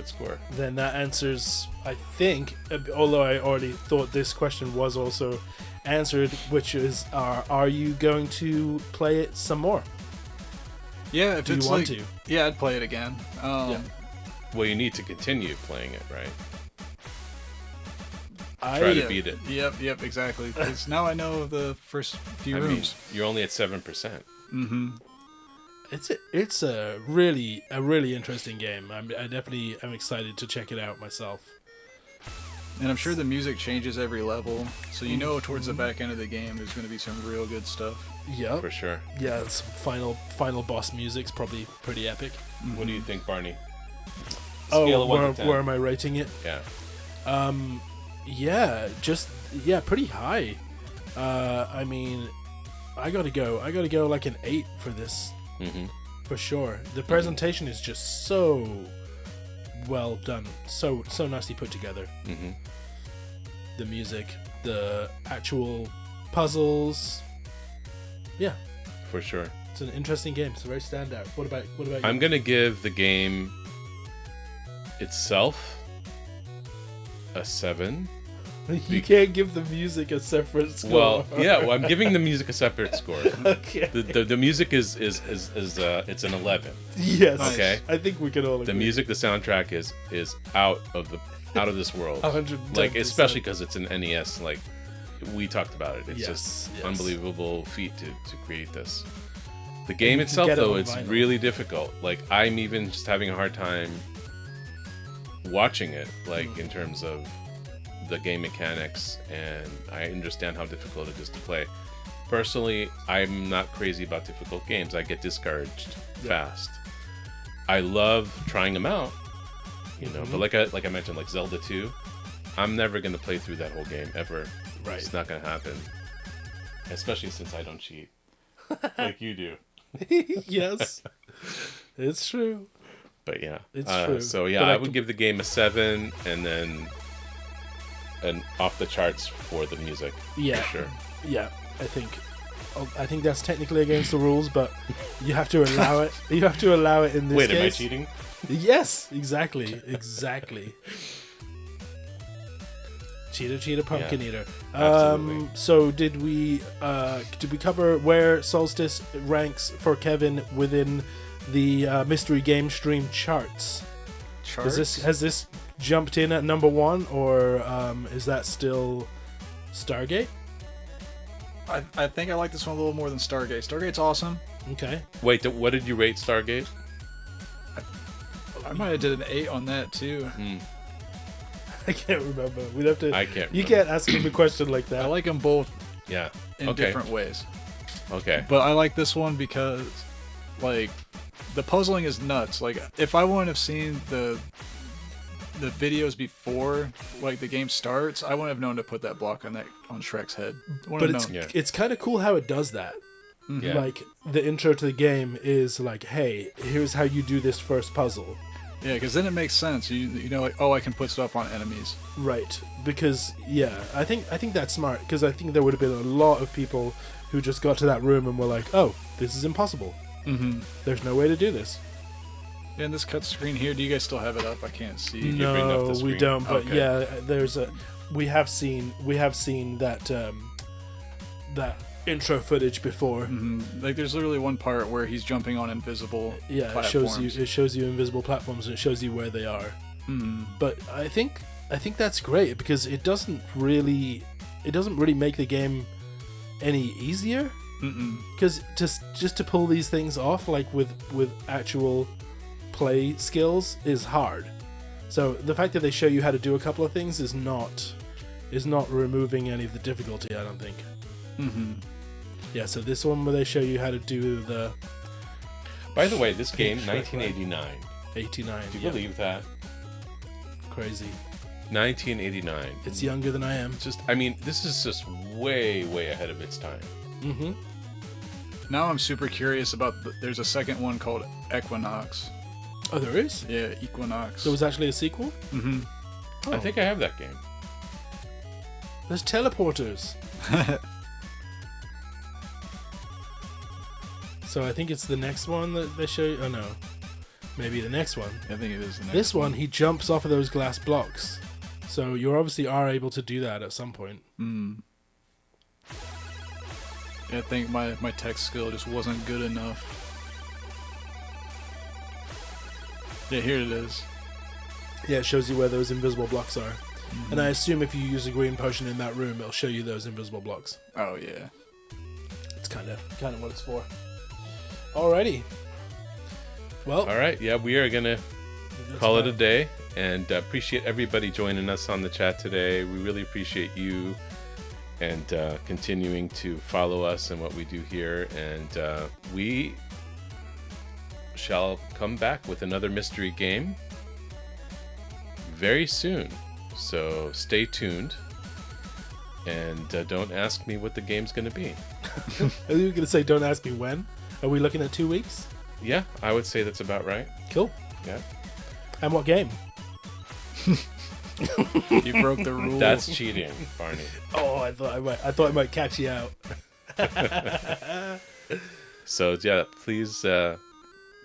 score. Then that answers, I think, although I already thought this question was also answered, which is, are you going to play it some more? Yeah, if Do you it's want like, to? yeah, I'd play it again. Yeah. Well, you need to continue playing it, right? I Try to beat it. Yep, exactly. Because now I know the first few I mean, rooms. you're only at 7%. Mm-hmm. It's a really interesting game. I definitely am excited to check it out myself. And I'm sure the music changes every level, so you know towards the back end of the game there's going to be some real good stuff. Yep. For sure. Yeah, some final boss music's probably pretty epic. What do you think, Barney? Oh, Scale of 1 to 10. where am I rating it? Yeah. Pretty high. I mean, I gotta go like an 8 for this, for sure. The presentation is just so well done, so nicely put together. The music, the actual puzzles, yeah, For sure. it's an interesting game. It's a very standout. What about you? I'm going to give the game itself a 7. You can't give the music a separate score. Well, yeah, I'm giving the music a separate score. Okay. The music is it's an 11. Yes. Okay. I think we can all agree. The music, the soundtrack is out of this world. 110%. Like, especially because it's an NES. Like, we talked about it. It's Yes, just yes. unbelievable feat to create this. The game you itself, get it though, on it's vinyl. really difficult. Like, I'm even just having a hard time watching it. Like, Hmm. in terms of the game mechanics, and I understand how difficult it is to play. Personally, I'm not crazy about difficult games. I get discouraged fast. I love trying them out, you know. But like I mentioned, like Zelda 2, I'm never gonna play through that whole game ever. Right. It's not gonna happen. Especially since I don't cheat, like you do. Yes, it's true. But yeah, It's true. So yeah, But I would give the game a 7, and then an off the charts for the music. Yeah, For sure. yeah. I think that's technically against the rules, but you have to allow it. You have to allow it in this Wait, case. am I cheating? Yes, exactly. Cheater, pumpkin eater. absolutely. So did we cover where Solstice ranks for Kevin within the mystery game stream charts? Has this jumped in at number 1, or is that still Stargate? I think I like this one a little more than Stargate. Stargate's awesome. Okay. Wait, what did you rate Stargate? I might have did an 8 on that too. I can't remember. We'd have to. I can't You remember. can't ask him a question like that. I like them both Yeah. in Okay. different ways. Okay. But I like this one because, like, the puzzling is nuts. Like, if I wouldn't have seen the videos before, like, the game starts, I wouldn't have known to put that block on Shrek's head. But it's kind of cool how it does that. Yeah. Like the intro to the game is like, hey, here's how you do this first puzzle. Yeah, because then it makes sense. You know, like, oh, I can put stuff on enemies. Right. Because yeah, I think that's smart, because I think there would have been a lot of people who just got to that room and were like, oh, this is impossible. Mm-hmm. There's no way to do this. And this cut screen here, do you guys still have it up? I can't see. Can you bring up No, the we screen? don't. But Okay. yeah, we have seen that that intro footage before. Like, there's literally one part where he's jumping on invisible Yeah, platforms. it shows you invisible platforms, and it shows you where they are. But I think that's great, because it doesn't really make the game any easier. Because just to pull these things off, like with actual play skills, is hard. So the fact that they show you how to do a couple of things is not removing any of the difficulty, I don't think. Yeah, so this one where they show you how to do the... By the way, this game, 1989. 89. Do you believe that? Crazy. 1989. It's younger than I am. This is just way, way ahead of its time. Now I'm super curious about... There's a second one called Equinox. Oh, there is? Yeah, Equinox. So it was actually a sequel? Mm-hmm. Oh. I think I have that game. There's teleporters. So I think it's the next one that they show you. Oh, no. Maybe the next one. I think it is the next This one, he jumps off of those glass blocks. So you obviously are able to do that at some point. I think my tech skill just wasn't good enough. Yeah, here it is. Yeah, it shows you where those invisible blocks are. And I assume if you use a green potion in that room, it'll show you those invisible blocks. Oh, yeah. It's kind of what it's for. Alrighty. Well. All right. Yeah, we are going to call it a day. And appreciate everybody joining us on the chat today. We really appreciate you and continuing to follow us and what we do here. And we shall come back with another mystery game very soon. So stay tuned. And don't ask me what the game's going to be. Are you going to say don't ask me when? Are we looking at 2 weeks? Yeah, I would say that's about right. Cool. Yeah. And what game? You broke the rule. That's cheating, Barney. Oh, I thought I might catch you out. So yeah, please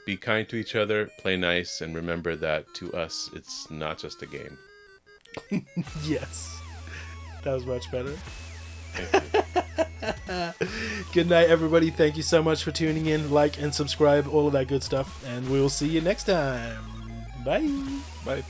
be kind to each other, play nice, and remember that to us, it's not just a game. Yes. That was much better. Thank you. Good night, everybody. Thank you so much for tuning in. Like and subscribe, all of that good stuff. And we will see you next time. Bye. Bye.